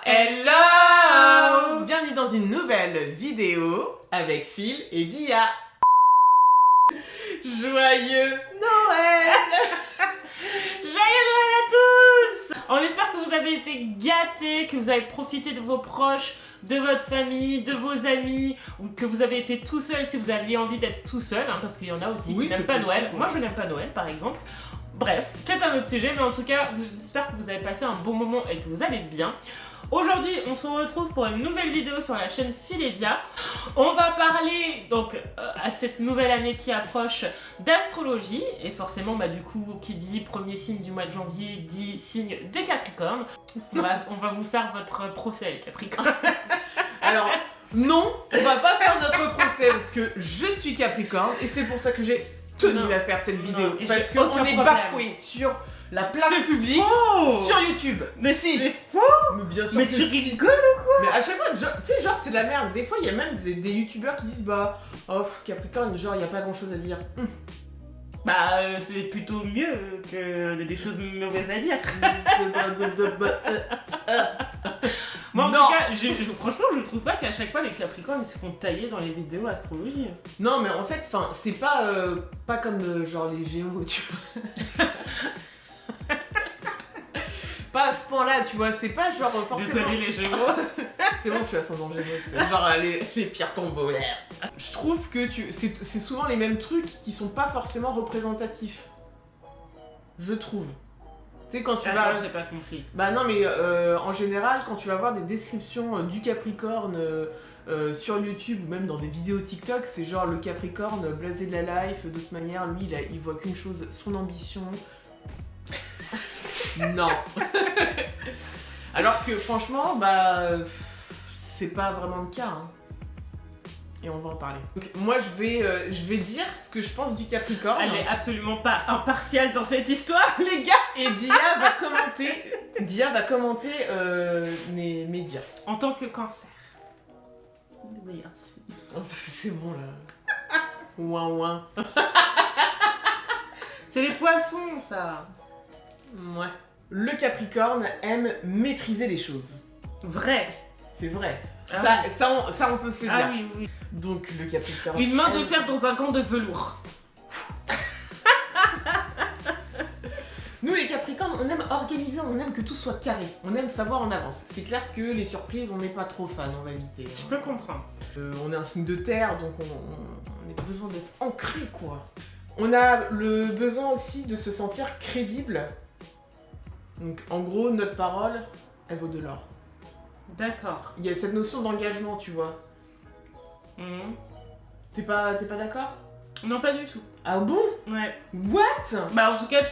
Hello! Bienvenue dans une nouvelle vidéo avec Phil et Dia. Joyeux Noël! Joyeux Noël à tous! On espère que vous avez été gâtés, que vous avez profité de vos proches, de votre famille, de vos amis, ou que vous avez été tout seul si vous aviez envie d'être tout seul, hein, parce qu'il y en a aussi qui n'aiment pas Noël. Moi je n'aime pas Noël par exemple. Bref, c'est un autre sujet, mais en tout cas, j'espère que vous avez passé un bon moment et que vous allez bien. Aujourd'hui, on se retrouve pour une nouvelle vidéo sur la chaîne Phil et Dia. On va parler, donc, à cette nouvelle année qui approche, d'astrologie. Et forcément, du coup, qui dit premier signe du mois de janvier, dit signe des Capricornes. On va vous faire votre procès, les Capricornes. Alors, non, on va pas faire notre procès parce que je suis Capricorne et c'est pour ça que j'ai tenu à faire cette vidéo. Parce qu'on est bafoué sur la place publique, sur YouTube. Mais si. C'est faux. Mais bien sûr. Mais tu rigoles ou quoi? Mais à chaque fois, tu sais, genre c'est de la merde. Des fois, il y a même des youtubeurs qui disent Capricorne, genre il y a pas grand chose à dire. C'est plutôt mieux que des choses mauvaises à dire. Moi en tout cas, franchement je trouve pas qu'à chaque fois les Capricornes ils se font tailler dans les vidéos astrologie. Non mais en fait, c'est pas comme genre les Gémeaux, tu vois. Pas à ce point-là, tu vois, c'est pas genre forcément... Désolé les Gémeaux. C'est bon, je suis ascendant Gémeaux, c'est genre les pires combos. Je trouve que c'est souvent les mêmes trucs qui sont pas forcément représentatifs. Je trouve. Tu sais, quand tu vas... j'ai pas compris. Non, mais en général, quand tu vas voir des descriptions du Capricorne sur YouTube ou même dans des vidéos TikTok, c'est genre le Capricorne blasé de la life, de toute manière, lui, il voit qu'une chose, son ambition. Non. Alors que franchement, c'est pas vraiment le cas. Hein. Et on va en parler. Donc, moi, je vais dire ce que je pense du Capricorne. Elle est absolument pas impartiale dans cette histoire, les gars. Et Dia va commenter mes dires. En tant que cancer. Merci. Oh, c'est bon là. Ouin ouin. C'est les poissons, ça. Ouais. Le Capricorne aime maîtriser les choses. Vrai. C'est vrai. Ah Ça, on peut se le dire. Ah oui, oui. Donc, le Capricorne... Une main de fer dans un gant de velours. Nous, les Capricornes, on aime organiser, on aime que tout soit carré. On aime savoir en avance. C'est clair que les surprises, on n'est pas trop fan, on va éviter. Je peux comprendre. On est un signe de terre, donc on a besoin d'être ancré, quoi. On a le besoin aussi de se sentir crédible. Donc, en gros, notre parole, elle vaut de l'or. D'accord. Il y a cette notion d'engagement, tu vois. T'es pas d'accord? Non, pas du tout. Ah bon? Ouais. What? En tout cas,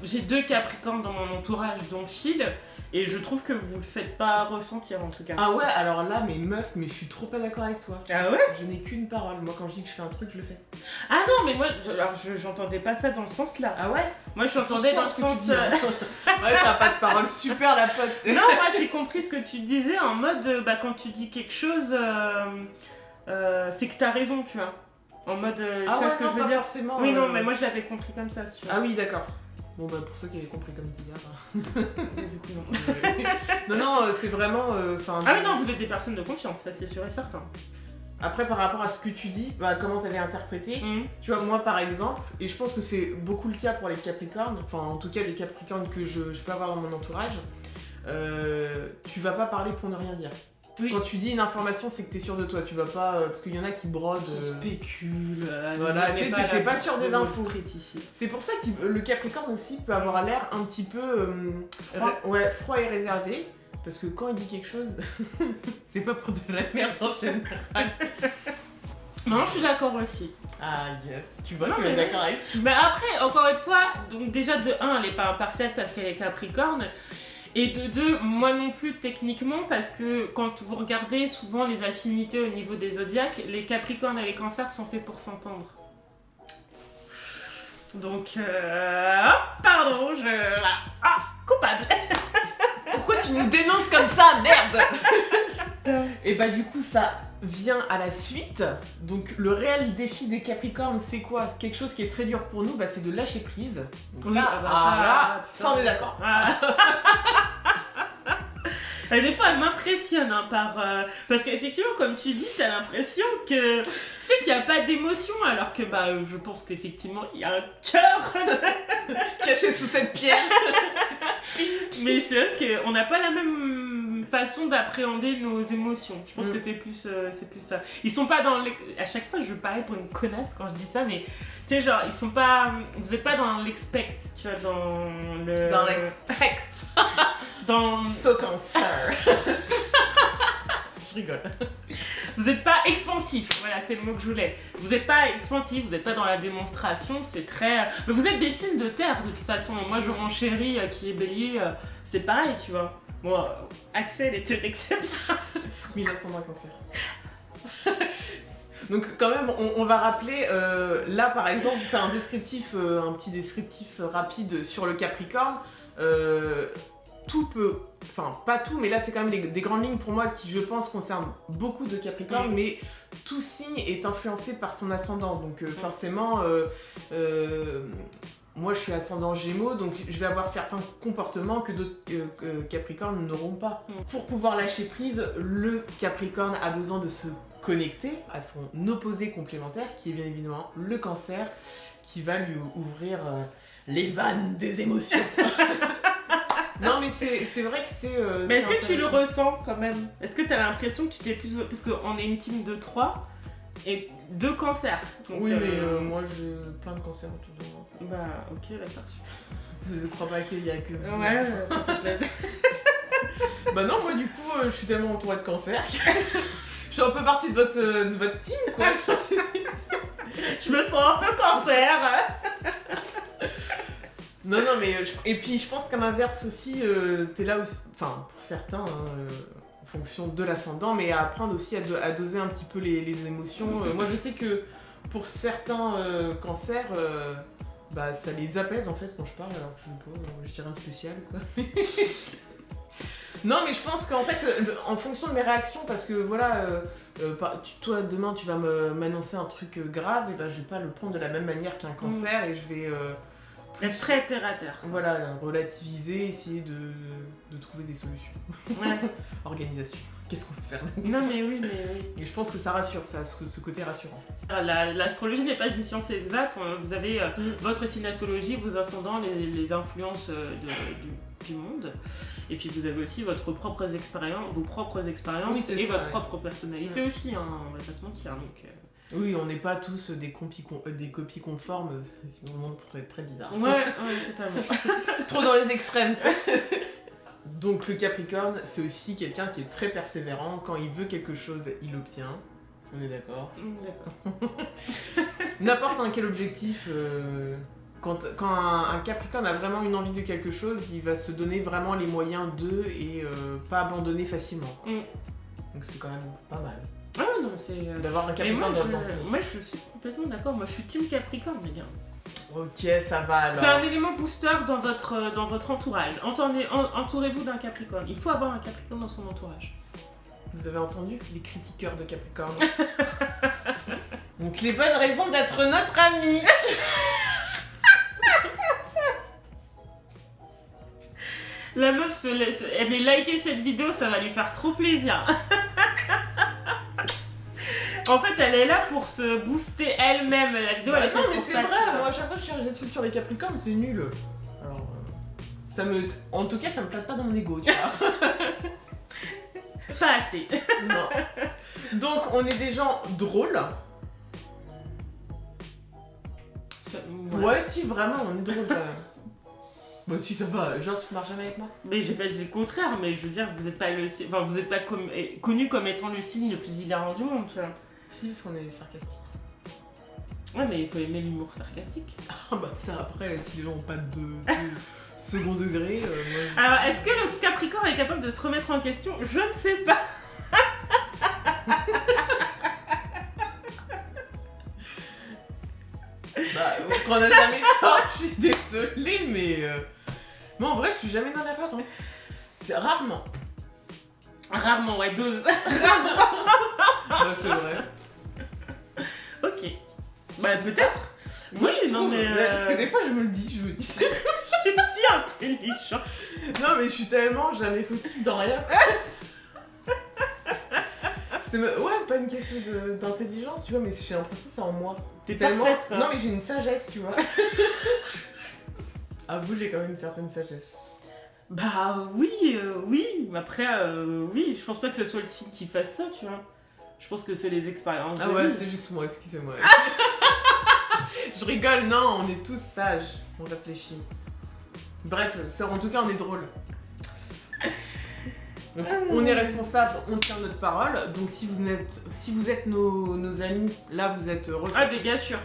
j'ai deux Capricornes dans mon entourage, dont Phil, et je trouve que vous le faites pas ressentir en tout cas. Ah ouais, alors là, mes meufs, mais je suis trop pas d'accord avec toi. Ah ouais? Je n'ai qu'une parole. Moi, quand je dis que je fais un truc, je le fais. Ah non, mais moi, j'entendais pas ça dans le sens là. Ah ouais? Moi, je l'entendais dans le sens... Ouais, t'as pas de parole super, la pote. Non, moi, j'ai compris ce que tu disais en mode, quand tu dis quelque chose, c'est que t'as raison, tu vois. En mode, tu vois ce que je veux dire? Forcément. Oui, non, mais moi, je l'avais compris comme ça, si tu vois. Ah oui, d'accord. Bon, pour ceux qui avaient compris comme hier. Du coup, non. Non, c'est vraiment... Ah oui, non, vous êtes des personnes de confiance, ça, c'est sûr et certain. Après, par rapport à ce que tu dis, comment t'avais interprété, tu vois, moi, par exemple, et je pense que c'est beaucoup le cas pour les Capricornes, enfin, en tout cas, les Capricornes que je peux avoir dans mon entourage, tu vas pas parler pour ne rien dire. Oui. Quand tu dis une information, c'est que t'es sûr de toi, tu vas pas... parce qu'il y en a qui brodent... Qui spéculent... Voilà, t'es pas sûr des infos. Ici. C'est pour ça que le Capricorne aussi peut avoir l'air un petit peu froid et réservé. Parce que quand il dit quelque chose, c'est pas pour de la merde en général. Non, je suis d'accord aussi. Ah yes, tu vois, tu es d'accord avec. Mais après, encore une fois, donc déjà de 1, elle est pas impartiale parce qu'elle est Capricorne. Et de 2, moi non plus techniquement, parce que quand vous regardez souvent les affinités au niveau des zodiaques, les Capricornes et les Cancers sont faits pour s'entendre. Donc, pardon, coupable. Pourquoi tu nous dénonces comme ça, merde? Et du coup, ça vient à la suite. Donc, le réel défi des Capricornes, c'est quoi? Quelque chose qui est très dur pour nous, c'est de lâcher prise. Donc oui, ça on est d'accord. Des fois, elle m'impressionne parce qu'effectivement, comme tu dis, t'as l'impression que tu sais qu'il n'y a pas d'émotion, alors que je pense qu'effectivement, il y a un cœur caché sous cette pierre. Mais c'est vrai qu'on n'a pas la même façon d'appréhender nos émotions. Je pense que c'est plus ça. Ils sont pas dans à chaque fois, je parais pour une connasse quand je dis ça, mais tu sais, genre, ils sont pas. Vous êtes pas dans l'expect, tu vois, dans le. Dans l'expect. Dans. So cancer. Je rigole. Vous n'êtes pas expansif, voilà, c'est le mot que je voulais. Vous n'êtes pas expansif, vous n'êtes pas dans la démonstration, c'est très... Mais vous êtes des signes de terre, de toute façon. Moi, mon chéri qui est bélier, c'est pareil, tu vois. Moi, Axel est une exception. Mais il a son cancer. Donc quand même, on va rappeler, là par exemple, faire un petit descriptif rapide sur le Capricorne. Tout peut, enfin pas tout, mais là c'est quand même des grandes lignes pour moi qui je pense concernent beaucoup de Capricornes, mais tout signe est influencé par son ascendant, donc forcément, moi je suis ascendant Gémeaux, donc je vais avoir certains comportements que d'autres Capricornes n'auront pas. Pour pouvoir lâcher prise, le Capricorne a besoin de se connecter à son opposé complémentaire, qui est bien évidemment le Cancer, qui va lui ouvrir les vannes des émotions. Non mais c'est vrai que c'est... mais est-ce que tu le ressens quand même? Est-ce que tu as l'impression que tu t'es plus... Parce qu'on est une team de 3 et 2 cancers. Donc, oui mais moi j'ai plein de cancers autour de moi. Bah ok, d'accord. Je crois pas qu'il y a que vous. Ouais, ça fait plaisir. Bah non, moi du coup je suis tellement entourée de cancers que je suis un peu partie de votre team quoi. Je me sens un peu cancer. Non, mais... Et puis, je pense qu'à l'inverse aussi, t'es là aussi... Enfin, pour certains, en fonction de l'ascendant, mais à apprendre aussi à doser un petit peu les émotions. Moi, je sais que pour certains cancers, ça les apaise, en fait, quand je parle, alors que je dis rien de spécial, quoi. Non, mais je pense qu'en fait, en fonction de mes réactions, parce que, voilà... toi, demain, tu vas m'annoncer un truc grave, et je vais pas le prendre de la même manière qu'un cancer, et je vais... être très terre à terre. Voilà, relativiser, essayer de trouver des solutions. Ouais. Organisation. Qu'est-ce qu'on peut faire? Non mais oui. Et je pense que ça rassure, ça a ce côté rassurant. L'astrologie n'est pas une science exacte. Vous avez votre signe astrologie, vos ascendants, les influences du monde. Et puis vous avez aussi vos propres expériences oui, et votre propre personnalité aussi. Hein, on va pas se mentir. Donc, oui, on n'est pas tous des copies conformes, c'est vraiment très, très bizarre. Ouais, totalement. Trop dans les extrêmes. Donc le Capricorne, c'est aussi quelqu'un qui est très persévérant. Quand il veut quelque chose, il l'obtient. On est d'accord? D'accord. N'importe quel objectif, quand un Capricorne a vraiment une envie de quelque chose, il va se donner vraiment les moyens et pas abandonner facilement. Donc c'est quand même pas mal. Ah non, c'est... D'avoir un Capricorne dans son... Moi je suis complètement d'accord, moi je suis team Capricorne les gars. Ok, ça va alors. C'est un élément booster dans votre entourage. Entourez-vous d'un Capricorne. Il faut avoir un Capricorne dans son entourage. Vous avez entendu les critiqueurs de Capricorne? Donc les bonnes raisons d'être notre ami. La meuf se laisse... Mais liker cette vidéo, ça va lui faire trop plaisir. En fait, elle est là pour se booster elle-même. La vidéo, elle est non, faite mais pour c'est ça, vrai. Moi, à chaque fois que je cherche des trucs sur les Capricornes, c'est nul. Alors, en tout cas, ça me flatte pas dans mon ego, tu vois. Pas assez. Non. Donc, on est des gens drôles. Ouais, si, vraiment, on est drôles quand même. Bah si, ça va. Genre, tu te marches jamais avec moi? Mais j'ai pas dit le contraire, mais je veux dire, vous êtes pas connu comme étant le signe le plus hilarant du monde, tu vois. Si, parce qu'on est sarcastique. Ouais, mais il faut aimer l'humour sarcastique. Ah bah ça, après, si les gens ont pas de second degré... Alors, est-ce que le Capricorne est capable de se remettre en question? Je ne sais pas. On a jamais tort, je suis désolée, mais... Moi, en vrai, je suis jamais dans l'erreur. Hein. C'est rarement. Rarement, ouais, dose. Bah, c'est vrai. Ok. Bah, peut-être. Oui, non, mais parce que des fois, je me le dis. suis si intelligente. Non, mais je suis tellement jamais fautive dans rien. Ouais, pas une question d'intelligence, tu vois, mais j'ai l'impression que c'est en moi. T'es tellement... parfaite, hein. Non, mais j'ai une sagesse, tu vois. Avoue, j'ai quand même une certaine sagesse. Bah oui, oui. Après, oui, je pense pas que ce soit le site qui fasse ça, tu vois. Je pense que c'est les expériences. Ah ouais, c'est juste moi, excusez-moi. Je rigole, non, on est tous sages, on réfléchit. Bref, en tout cas, on est drôle. Donc, on est responsable, on tient notre parole. Donc si vous êtes nos amis, là vous êtes heureux. Ah, des gars sûrs.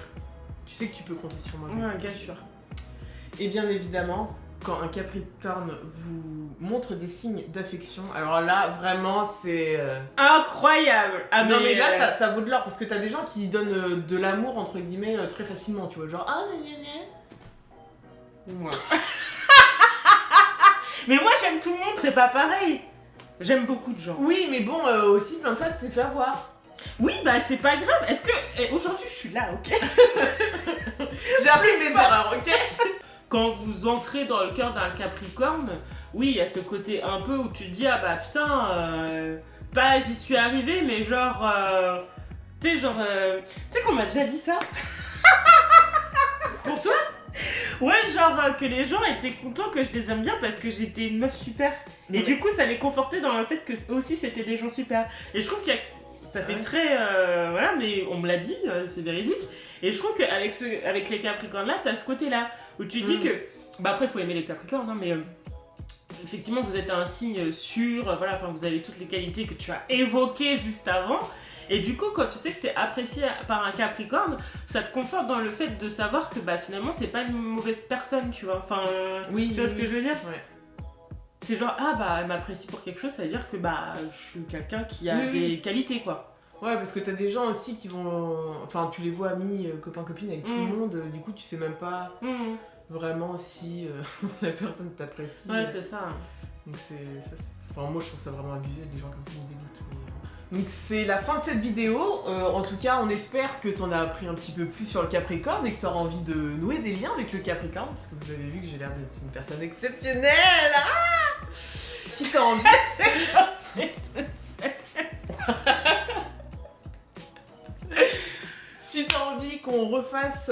Tu sais que tu peux compter sur moi. Ouais, gars sûrs. Et bien évidemment, quand un Capricorne vous montre des signes d'affection, alors là vraiment c'est... Incroyable. Ah, non mais là ça vaut de l'or parce que t'as des gens qui donnent de l'amour entre guillemets très facilement, tu vois, genre ah gna. Moi. Mais moi j'aime tout le monde, c'est pas pareil. J'aime beaucoup de gens. Oui, mais bon, aussi plein de fois, tu t'es fait avoir. Oui, bah c'est pas grave. Est-ce que... aujourd'hui, je suis là, ok. J'ai appris mes erreurs, ok. Quand vous entrez dans le cœur d'un Capricorne, oui, il y a ce côté un peu où tu te dis, ah bah putain, pas j'y suis arrivée, mais genre... tu sais, genre... tu sais qu'on m'a déjà dit ça. Pour toi? Ouais, genre que les gens étaient contents que je les aime bien parce que j'étais une meuf super. Et du coup, ça les confortait dans le fait que eux aussi c'était des gens super. Et je trouve que ça fait très... voilà, mais on me l'a dit, c'est véridique. Et je trouve qu'avec les Capricornes là, t'as ce côté-là où tu dis que... Bah après, il faut aimer les Capricornes, hein, mais... effectivement, vous êtes un signe sûr, voilà, enfin, vous avez toutes les qualités que tu as évoquées juste avant. Et du coup, quand tu sais que t'es apprécié par un Capricorne, ça te conforte dans le fait de savoir que bah finalement t'es pas une mauvaise personne, tu vois. Enfin, oui, tu vois ce que je veux dire? Ouais. C'est genre, ah bah elle m'apprécie pour quelque chose, ça veut dire que bah je suis quelqu'un qui a des qualités, quoi. Ouais, parce que t'as des gens aussi qui vont... Enfin, tu les vois amis, copains, copines avec tout le monde, du coup tu sais même pas vraiment si la personne t'apprécie. Ouais, c'est ça. Donc enfin, moi je trouve ça vraiment abusé, les gens comme ça me dégoûtent. Donc c'est la fin de cette vidéo. En tout cas, on espère que t'en as appris un petit peu plus sur le Capricorne et que t'auras envie de nouer des liens avec le Capricorne, parce que vous avez vu que j'ai l'air d'être une personne exceptionnelle. Ah, si t'as envie... Si t'as envie qu'on refasse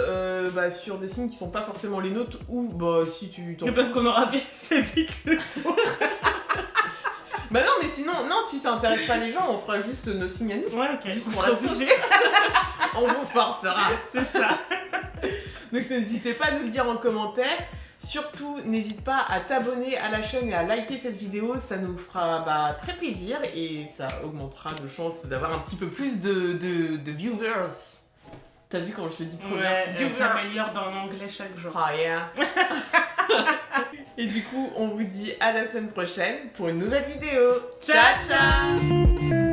sur des signes qui sont pas forcément les nôtres, ou bah si tu t'en fous... Parce qu'on aura fait vite le tour. Bah non, mais sinon, non, si ça intéresse pas les gens, on fera juste nos signes à nous. Ouais, ok. Juste pour la sauce. On vous forcera. C'est ça. Donc n'hésitez pas à nous le dire en commentaire. Surtout, n'hésite pas à t'abonner à la chaîne et à liker cette vidéo. Ça nous fera très plaisir et ça augmentera nos chances d'avoir un petit peu plus de viewers. T'as vu quand je te dis trop bien? Elle s'améliore dans l'anglais chaque jour. Oh yeah. Et du coup, on vous dit à la semaine prochaine pour une nouvelle vidéo. Ciao, ciao.